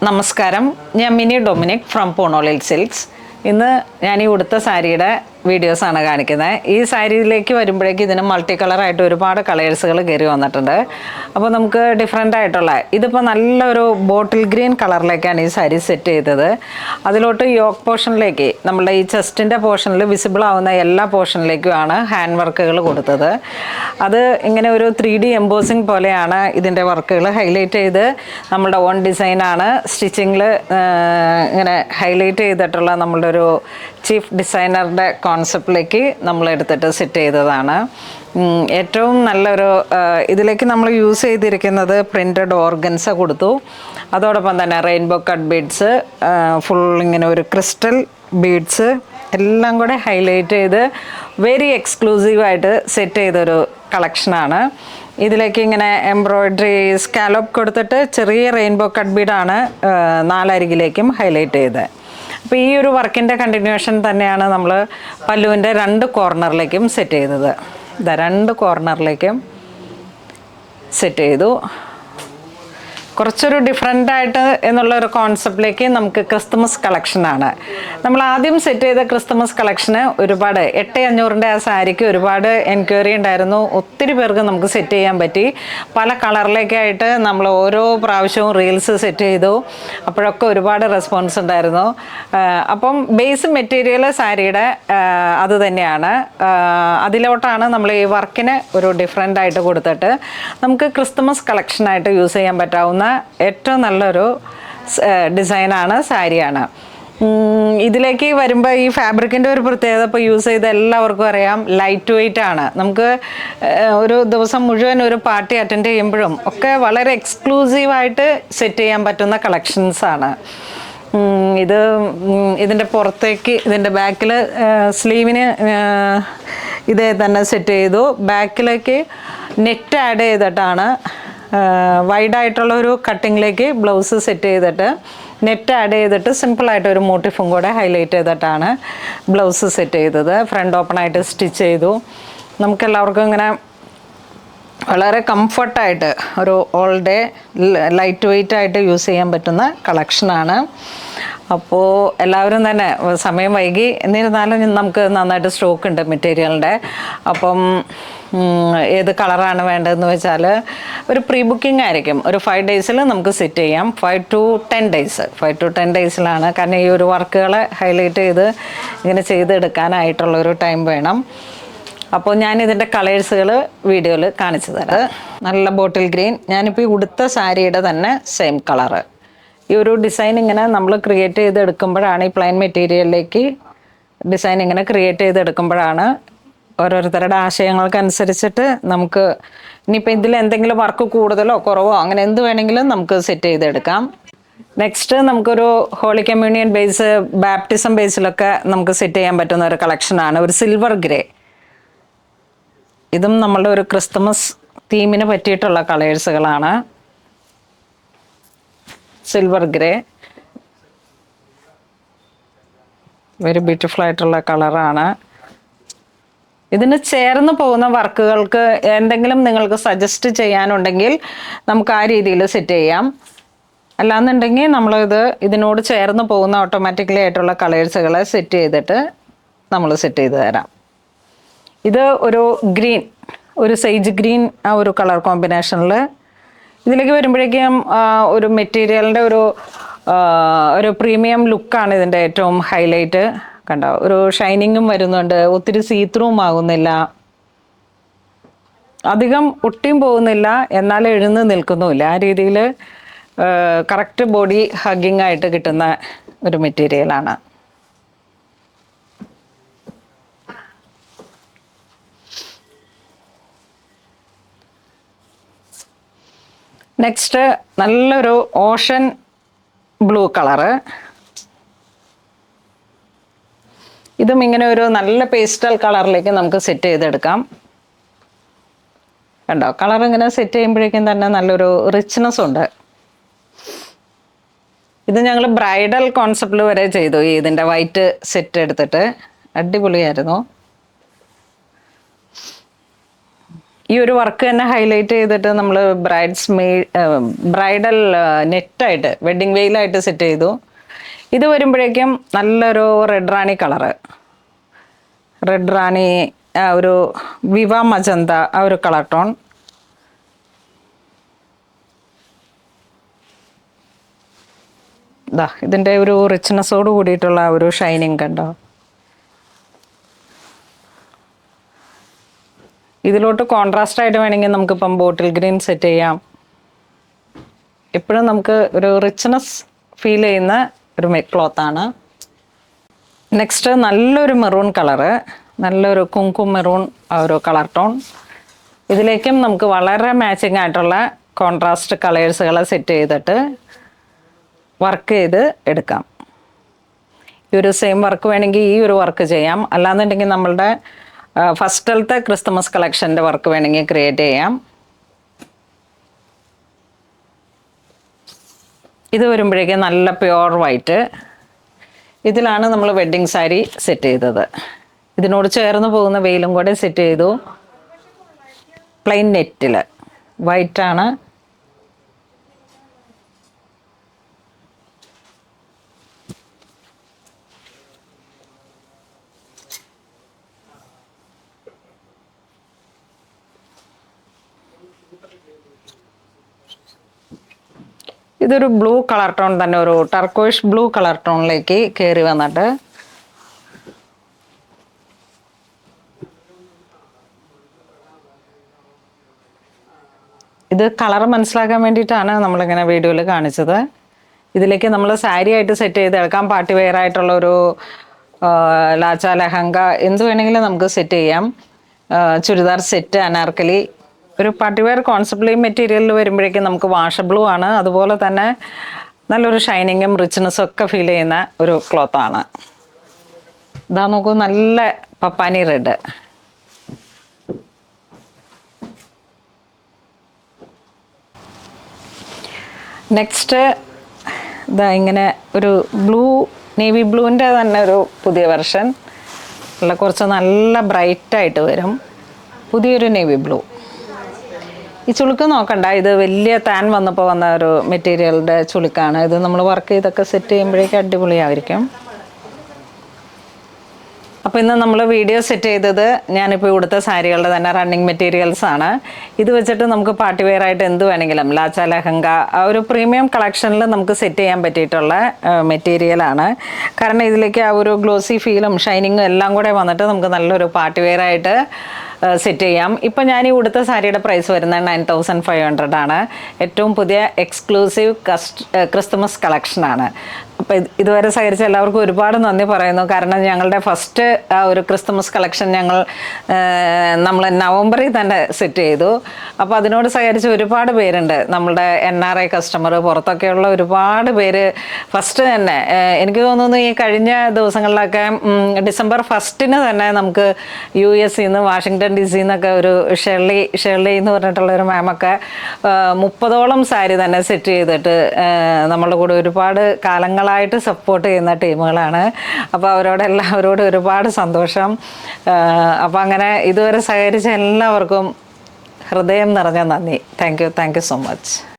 നമസ്കാരം, ഞാൻ mini Dominic from പൂണോളിൽ silks. ഇന്ന് ഞാൻ ഈ ഉടുത്ത സാരിയുടെ വീഡിയോസാണ് കാണിക്കുന്നത്. ഈ സാരിയിലേക്ക് വരുമ്പോഴേക്കും ഇതിന് മൾട്ടി കളറായിട്ട് ഒരുപാട് കളേഴ്സുകൾ കയറി വന്നിട്ടുണ്ട്. അപ്പോൾ നമുക്ക് ഡിഫറെൻ്റ് ആയിട്ടുള്ള ഇതിപ്പോൾ നല്ലൊരു ബോട്ടിൽ ഗ്രീൻ കളറിലേക്കാണ് ഈ സാരി സെറ്റ് ചെയ്തത്. അതിലോട്ട് യോക്ക് പോർഷനിലേക്ക് നമ്മളുടെ ഈ ചെസ്റ്റിൻ്റെ പോർഷനിൽ വിസിബിൾ ആവുന്ന എല്ലാ പോർഷനിലേക്കുമാണ് ഹാൻഡ് വർക്കുകൾ കൊടുത്തത്. അത് ഇങ്ങനെ ഒരു 3D എംബോസിങ് പോലെയാണ് ഇതിൻ്റെ വർക്കുകൾ ഹൈലൈറ്റ് ചെയ്ത് നമ്മളുടെ ഓൺ ഡിസൈനാണ് സ്റ്റിച്ചിങ്ങിൽ ഇങ്ങനെ ഹൈലൈറ്റ് ചെയ്തിട്ടുള്ള നമ്മളുടെ ഒരു ചീഫ് ഡിസൈനറുടെ കോൺസെപ്റ്റിലേക്ക് നമ്മൾ എടുത്തിട്ട് സെറ്റ് ചെയ്തതാണ്. ഏറ്റവും നല്ലൊരു ഇതിലേക്ക് നമ്മൾ യൂസ് ചെയ്തിരിക്കുന്നത് പ്രിൻറ്റഡ് ഓർഗൻസ കൊടുത്തു. അതോടൊപ്പം തന്നെ റെയിൻബോ കട്ട് ബീഡ്സ്, ഫുൾ ഇങ്ങനെ ഒരു ക്രിസ്റ്റൽ ബീഡ്സ് എല്ലാം കൂടെ ഹൈലൈറ്റ് ചെയ്ത് വെരി എക്സ്ക്ലൂസീവായിട്ട് സെറ്റ് ചെയ്തൊരു കളക്ഷനാണ്. ഇതിലേക്ക് ഇങ്ങനെ എംബ്രോയ്ഡറി സ്കാലോപ്പ് കൊടുത്തിട്ട് ചെറിയ റെയിൻബോ കട്ട് ബീഡാണ് നാലരികിലേക്കും ഹൈലൈറ്റ് ചെയ്തത്. അപ്പോൾ ഈ ഒരു വർക്കിൻ്റെ കണ്ടിന്യൂഷൻ തന്നെയാണ് നമ്മൾ പല്ലുവിൻ്റെ 2 കോർണറിലേക്കും സെറ്റ് ചെയ്തത്. ഇതാ 2 കോർണറിലേക്കും സെറ്റ് ചെയ്തു. കുറച്ചൊരു ഡിഫറെൻ്റ് ആയിട്ട് എന്നുള്ളൊരു കോൺസെപ്റ്റിലേക്ക് നമുക്ക് ക്രിസ്തുമസ് കളക്ഷനാണ് നമ്മൾ ആദ്യം സെറ്റ് ചെയ്ത ക്രിസ്തുമസ് കളക്ഷന്. ഒരുപാട് 8500 ആ സാരിക്ക് ഒരുപാട് എൻക്വയറി ഉണ്ടായിരുന്നു. ഒത്തിരി പേർക്ക് നമുക്ക് സെറ്റ് ചെയ്യാൻ പറ്റി. പല കളറിലേക്കായിട്ട് നമ്മൾ ഓരോ പ്രാവശ്യവും റീൽസ് സെറ്റ് ചെയ്തു. അപ്പോഴൊക്കെ ഒരുപാട് റെസ്പോൺസ് ഉണ്ടായിരുന്നു. അപ്പം ബേസ് മെറ്റീരിയൽ സാരിയുടെ അത് തന്നെയാണ്. അതിലോട്ടാണ് നമ്മൾ ഈ വർക്കിന് ഒരു ഡിഫറെൻ്റ് ആയിട്ട് കൊടുത്തിട്ട് നമുക്ക് ക്രിസ്തുമസ് കളക്ഷനായിട്ട് യൂസ് ചെയ്യാൻ പറ്റാവുന്ന ഏറ്റവും നല്ലൊരു ഡിസൈനാണ്, സാരിയാണ്. ഇതിലേക്ക് വരുമ്പോൾ ഈ ഫാബ്രിക്കിൻ്റെ ഒരു പ്രത്യേകത ഇപ്പോൾ യൂസ് ചെയ്ത എല്ലാവർക്കും അറിയാം, ലൈറ്റ് വെയ്റ്റ് ആണ്. നമുക്ക് ഒരു ദിവസം മുഴുവൻ ഒരു പാർട്ടി അറ്റൻഡ് ചെയ്യുമ്പോഴും ഒക്കെ വളരെ എക്സ്ക്ലൂസീവായിട്ട് സെറ്റ് ചെയ്യാൻ പറ്റുന്ന കളക്ഷൻസാണ്. ഇതിൻ്റെ പുറത്തേക്ക് ഇതിൻ്റെ ബാക്കിൽ സ്ലീവിന് ഇതേ തന്നെ സെറ്റ് ചെയ്തു. ബാക്കിലേക്ക് നെറ്റ് ആഡ് ചെയ്തിട്ടാണ് വൈഡായിട്ടുള്ള ഒരു കട്ടിങ്ങിലേക്ക് ബ്ലൗസ് സെറ്റ് ചെയ്തിട്ട് നെറ്റ് ആഡ് ചെയ്തിട്ട് സിമ്പിളായിട്ട് ഒരു മോട്ടിഫും കൂടെ ഹൈലൈറ്റ് ചെയ്തിട്ടാണ് ബ്ലൗസ് സെറ്റ് ചെയ്തത്. ഫ്രണ്ട് ഓപ്പൺ ആയിട്ട് സ്റ്റിച്ച് ചെയ്തു. നമുക്കെല്ലാവർക്കും ഇങ്ങനെ വളരെ കംഫർട്ടായിട്ട് ഒരു ഓൾ ഡേ ലൈറ്റ് വെയ്റ്റ് ആയിട്ട് യൂസ് ചെയ്യാൻ പറ്റുന്ന കളക്ഷനാണ്. അപ്പോൾ എല്ലാവരും തന്നെ സമയം വൈകി, എന്നിരുന്നാലും നമുക്ക് നന്നായിട്ട് സ്റ്റോക്ക് ഉണ്ട് മെറ്റീരിയലിൻ്റെ. അപ്പം ഏത് കളറാണ് വേണ്ടതെന്ന് വെച്ചാൽ ഒരു പ്രീ ബുക്കിംഗ് ആയിരിക്കും. ഒരു 5 ഡേയ്സിൽ നമുക്ക് സെറ്റ് ചെയ്യാം. 5 to 10 ഡേയ്സിലാണ്. കാരണം ഈ ഒരു വർക്കുകളെ ഹൈലൈറ്റ് ചെയ്ത് ഇങ്ങനെ ചെയ്തെടുക്കാനായിട്ടുള്ളൊരു ടൈം വേണം. അപ്പോൾ ഞാനിതിൻ്റെ കളേഴ്സുകൾ വീഡിയോയിൽ കാണിച്ചു തരാം. നല്ല ബോട്ടിൽ ഗ്രീൻ, ഞാനിപ്പോൾ ഈ ഉടുത്ത സാരിയുടെ തന്നെ സെയിം കളറ്. ഈ ഒരു ഡിസൈൻ ഇങ്ങനെ നമ്മൾ ക്രിയേറ്റ് ചെയ്തെടുക്കുമ്പോഴാണ്, ഈ പ്ലെയിൻ മെറ്റീരിയലിലേക്ക് ഡിസൈൻ ഇങ്ങനെ ക്രിയേറ്റ് ചെയ്തെടുക്കുമ്പോഴാണ് ഓരോരുത്തരുടെ ആശയങ്ങൾക്കനുസരിച്ചിട്ട് നമുക്ക് ഇനിയിപ്പോൾ ഇതിൽ എന്തെങ്കിലും വർക്ക് കൂടുതലോ കുറവോ അങ്ങനെ എന്ത് വേണമെങ്കിലും നമുക്ക് സെറ്റ് ചെയ്തെടുക്കാം. നെക്സ്റ്റ് നമുക്കൊരു ഹോളി കമ്മ്യൂണിയൻ ബേസ്, ബാപ്റ്റിസം ബേസിലൊക്കെ നമുക്ക് സെറ്റ് ചെയ്യാൻ പറ്റുന്ന ഒരു കളക്ഷനാണ്. ഒരു സിൽവർ ഗ്രേ. ഇതും നമ്മളുടെ ഒരു ക്രിസ്തുമസ് തീമിന് പറ്റിയിട്ടുള്ള കളേഴ്സുകളാണ്. സിൽവർ ഗ്രേ വെരി ബ്യൂട്ടിഫുൾ ആയിട്ടുള്ള കളറാണ്. ഇതിന് ചേർന്ന് പോകുന്ന വർക്കുകൾക്ക് എന്തെങ്കിലും നിങ്ങൾക്ക് സജസ്റ്റ് ചെയ്യാനുണ്ടെങ്കിൽ നമുക്ക് ആ രീതിയിൽ സെറ്റ് ചെയ്യാം. അല്ലാന്നുണ്ടെങ്കിൽ ഇതിനോട് ചേർന്ന് പോകുന്ന ഓട്ടോമാറ്റിക്കലി ആയിട്ടുള്ള കളേഴ്സുകളെ സെറ്റ് ചെയ്തിട്ട് നമ്മൾ സെറ്റ് ചെയ്ത് തരാം. ഇത് ഒരു ഗ്രീൻ, ഒരു സേജ് ഗ്രീൻ, ആ ഒരു കളർ കോമ്പിനേഷനിൽ ഇതിലേക്ക് വരുമ്പോഴേക്കും ഒരു മെറ്റീരിയലിൻ്റെ ഒരു പ്രീമിയം ലുക്കാണ് ഇതിൻ്റെ ഏറ്റവും ഹൈലൈറ്റ്. കണ്ടോ, ഒരു ഷൈനിങ്ങും വരുന്നുണ്ട്. ഒത്തിരി സീത്രൂം ആകുന്നില്ല, അധികം ഒട്ടിയും പോകുന്നില്ല, എന്നാൽ എഴുന്ന് നിൽക്കുന്നുമില്ല. ആ രീതിയിൽ കറക്റ്റ് ബോഡി ഹഗ്ഗിങ് ആയിട്ട് കിട്ടുന്ന ഒരു മെറ്റീരിയലാണ്. നെക്സ്റ്റ് നല്ലൊരു ഓഷൻ ബ്ലൂ കളറ്. ഇതും ഇങ്ങനെ ഒരു നല്ല പേസ്റ്റൽ കളറിലേക്ക് നമുക്ക് സെറ്റ് ചെയ്തെടുക്കാം. കണ്ടോ, കളർ ഇങ്ങനെ സെറ്റ് ചെയ്യുമ്പോഴേക്കും തന്നെ നല്ലൊരു റിച്ച്നെസ് ഉണ്ട്. ഇത് ഞങ്ങൾ ബ്രൈഡൽ കോൺസെപ്റ്റിൽ വരെ ചെയ്തു. ഇതിൻ്റെ വൈറ്റ് സെറ്റ് എടുത്തിട്ട് അടിപൊളിയായിരുന്നു. ഈ ഒരു വർക്ക് തന്നെ ഹൈലൈറ്റ് ചെയ്തിട്ട് നമ്മൾ ബ്രൈഡൽ നെറ്റായിട്ട് വെഡ്ഡിങ് വെയിലായിട്ട് സെറ്റ് ചെയ്തു. ഇത് വരുമ്പോഴേക്കും നല്ലൊരു റെഡ് റാണി കളറ്, റെഡ് റാണി ഒരു വിവ മജന്ത ആ ഒരു കളർ ടോൺ. ഇതിൻ്റെ ഒരു റിച്ച്നെസ്സോട് കൂടിയിട്ടുള്ള ഒരു ഷൈനിങ് കണ്ടോ. ഇതിലോട്ട് കോൺട്രാസ്റ്റ് ആയിട്ട് വേണമെങ്കിൽ നമുക്കിപ്പം ബോട്ടിൽ ഗ്രീൻ സെറ്റ് ചെയ്യാം. എപ്പോഴും നമുക്ക് ഒരു റിച്ച്നെസ് ഫീൽ ചെയ്യുന്ന ഒരു ക്ലോത്താണ്. നെക്സ്റ്റ് നല്ലൊരു മെറൂൺ കളറ്, നല്ലൊരു കുങ്കും മെറൂൺ ഒരു കളർ ടോൺ. ഇതിലേക്കും നമുക്ക് വളരെ മാച്ചിങ് ആയിട്ടുള്ള കോൺട്രാസ്റ്റ് കളേഴ്സുകളെ സെറ്റ് ചെയ്തിട്ട് വർക്ക് ചെയ്ത് എടുക്കാം. ഈ ഒരു സെയിം വർക്ക് വേണമെങ്കിൽ ഈ ഒരു വർക്ക് ചെയ്യാം, അല്ലാന്നുണ്ടെങ്കിൽ നമ്മളുടെ ഫസ്റ്റത്തെ ക്രിസ്മസ് കളക്ഷൻ്റെ വർക്ക് വേണമെങ്കിൽ ക്രിയേറ്റ് ചെയ്യാം. ഇത് വരുമ്പോഴേക്കും നല്ല പ്യുവർ വൈറ്റ്, ഇതിലാണ് നമ്മൾ വെഡ്ഡിങ് സാരി സെറ്റ് ചെയ്തത്. ഇതിനോട് ചേർന്ന് പോകുന്ന വെയിലും കൂടെ സെറ്റ് ചെയ്തു. പ്ലെയിൻ നെറ്റിൽ വൈറ്റാണ്. ഇതൊരു ബ്ലൂ കളർ ടോൺ തന്നെ, ഒരു ടർക്കോയിഷ് ബ്ലൂ കളർ ടോണിലേക്ക് കയറി വന്നിട്ട് ഇത് കളർ മനസ്സിലാക്കാൻ വേണ്ടിയിട്ടാണ് നമ്മളിങ്ങനെ വീഡിയോയിൽ കാണിച്ചത്. ഇതിലേക്ക് നമ്മൾ സാരി ആയിട്ട് സെറ്റ് ചെയ്തെടുക്കാം. പാർട്ടി വെയർ ആയിട്ടുള്ളൊരു ലാച്ച, ലഹങ്ക എന്ത് വേണമെങ്കിലും നമുക്ക് സെറ്റ് ചെയ്യാം. ചുരിദാർ സെറ്റ്, അനാർക്കലി, ഒരു പാർട്ടി വെയർ കോൺസെപ്റ്റ് മെറ്റീരിയലിൽ വരുമ്പോഴേക്കും നമുക്ക് വാഷബിളും ആണ്, അതുപോലെ തന്നെ നല്ലൊരു ഷൈനിങ്ങും റിച്ച്നെസ്സും ഒക്കെ ഫീൽ ചെയ്യുന്ന ഒരു ക്ലോത്താണ്. ഇതാ നോക്കൂ, നല്ല പപ്പാനി റെഡ്. നെക്സ്റ്റ് ഇതാ ഇങ്ങനെ ഒരു ബ്ലൂ, നേവി ബ്ലൂവിൻ്റെ തന്നെ ഒരു പുതിയ വെർഷൻ, കുറച്ച് നല്ല ബ്രൈറ്റായിട്ട് വരും. പുതിയൊരു നേവി ബ്ലൂ. ഈ ചുളുക്ക് നോക്കണ്ട, ഇത് വലിയ താൻ വന്നപ്പോൾ വന്ന ഒരു മെറ്റീരിയലിൻ്റെ ചുളുക്കാണ്. ഇത് നമ്മൾ വർക്ക് ചെയ്തൊക്കെ സെറ്റ് ചെയ്യുമ്പോഴേക്കും അടിപൊളിയായിരിക്കും. അപ്പോൾ ഇന്ന് നമ്മൾ വീഡിയോ സെറ്റ് ചെയ്തത് ഞാനിപ്പോൾ ഇവിടുത്തെ സാരികളുടെ തന്നെ റണ്ണിങ് മെറ്റീരിയൽസ് ആണ്. ഇത് വെച്ചിട്ട് നമുക്ക് പാർട്ടി വെയർ ആയിട്ട് എന്ത് വേണമെങ്കിലും, ലാച്ച, ലഹങ്ക, ആ ഒരു പ്രീമിയം കളക്ഷനിൽ നമുക്ക് സെറ്റ് ചെയ്യാൻ പറ്റിയിട്ടുള്ള മെറ്റീരിയലാണ്. കാരണം ഇതിലേക്ക് ആ ഒരു ഗ്ലോസി ഫീലും ഷൈനിങ്ങും എല്ലാം കൂടെ വന്നിട്ട് നമുക്ക് നല്ലൊരു പാർട്ടി വെയർ ആയിട്ട് സെറ്റ് ചെയ്യാം. ഇപ്പം ഞാൻ ഈ ഉടുത്ത സാരിയുടെ പ്രൈസ് വരുന്നത് 9500 ആണ്. ഏറ്റവും പുതിയ എക്സ്ക്ലൂസീവ് ക്രിസ്മസ് കളക്ഷനാണ്. അപ്പോൾ ഇതുവരെ സഹകരിച്ച എല്ലാവർക്കും ഒരുപാട് നന്ദി പറയുന്നു. കാരണം ഞങ്ങളുടെ ഫസ്റ്റ് ആ ഒരു ക്രിസ്മസ് കളക്ഷൻ നമ്മൾ നവംബറിൽ തന്നെ സെറ്റ് ചെയ്തു. അപ്പോൾ അതിനോട് സഹകരിച്ച ഒരുപാട് പേരുണ്ട്. നമ്മളുടെ NRI കസ്റ്റമർ, പുറത്തൊക്കെയുള്ള ഒരുപാട് പേര് ഫസ്റ്റ് തന്നെ, എനിക്ക് തോന്നുന്നു ഈ കഴിഞ്ഞ ദിവസങ്ങളിലൊക്കെ ഡിസംബർ 1 തന്നെ നമുക്ക് US നിന്ന്, വാഷിങ്ടൺ DC എന്നൊക്കെ ഒരു ഷെർലി എന്ന് പറഞ്ഞിട്ടുള്ള ഒരു മാമൊക്കെ 30ഓളം സാരി തന്നെ സെറ്റ് ചെയ്തിട്ട് നമ്മളുടെ കൂടെ ഒരുപാട് കാലങ്ങളായിട്ട് സപ്പോർട്ട് ചെയ്യുന്ന ടീമുകളാണ്. അപ്പോൾ അവരോട് ഒരുപാട് സന്തോഷം. അപ്പോൾ അങ്ങനെ ഇതുവരെ സഹകരിച്ച എല്ലാവർക്കും ഹൃദയം നിറഞ്ഞ നന്ദി. Thank you so much.